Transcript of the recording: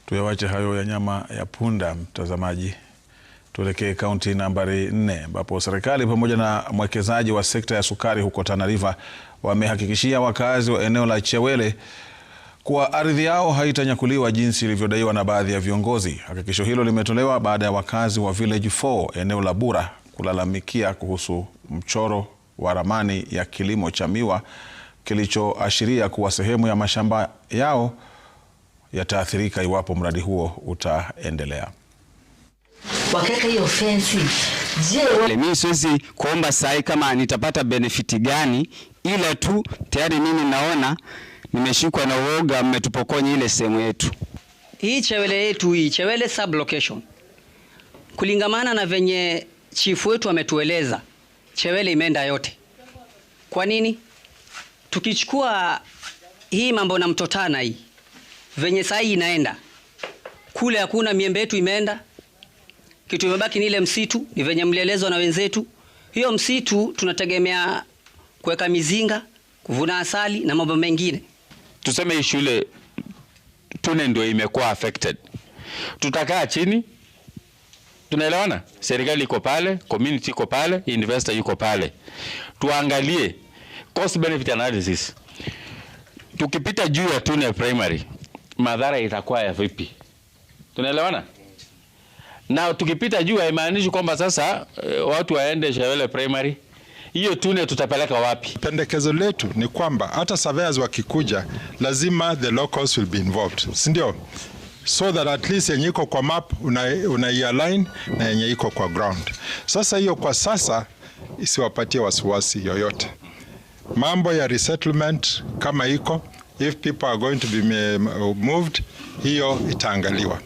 Tuyawache hayo ya nyama ya punda, mtazamaji. Tuelekee kaunti nambari 4 ambapo serikali pamoja na mwekezaji wa sekta ya sukari huko Tana River wamehakikishia wakazi wa eneo la Chewele kuwa ardhi yao haitanyakuliwa jinsi ilivyodaiwa na baadhi ya viongozi. Hakikisho hilo limetolewa baada ya wakazi wa Village 4 eneo la Bura kulalamikia kuhusu mchoro wa ramani ya kilimo cha miwa kilichoashiria kuwa sehemu ya mashamba yao yataathirika iwapo mradi huo utaendelea. Wakeka hiyo fence. Mimi siwezi kuomba sahi kama nitapata benefiti gani, ila tu tayari mimi naona nimeshikwa na uoga, mmetupokonya ile sehemu yetu. Hii Chewele yetu, hii Chewele sub location, kulingamana na venye chief wetu ametueleza, Chewele imeenda yote. Kwa nini? Tukichukua hii mambo na Mto Tana hii, venye sahi inaenda kule, hakuna miembe yetu imeenda, kitu imebaki ni ile msitu, ni venye mlielezwa na wenzetu. Hiyo msitu tunategemea kuweka mizinga, kuvuna asali na mambo mengine. Tuseme shule tune ndio imekuwa affected. Tutakaa chini, tunaelewana? Serikali iko pale, community iko pale, investor yuko pale. Tuangalie cost benefit analysis. Tukipita juu ya tune primary, madhara itakuwa ya vipi? Tunaelewana? Na tukipita juu haimaanishi kwamba sasa watu waende Chewele primary. Hiyo tune tutapeleka wapi? Pendekezo letu ni kwamba hata surveyors wakikuja lazima the locals will be involved, si ndio? So that at least yenye iko kwa map unai-align na yenye iko kwa ground. Sasa hiyo kwa sasa isiwapatie wasiwasi yoyote. Mambo ya resettlement kama iko, if people are going to be moved, hiyo itaangaliwa.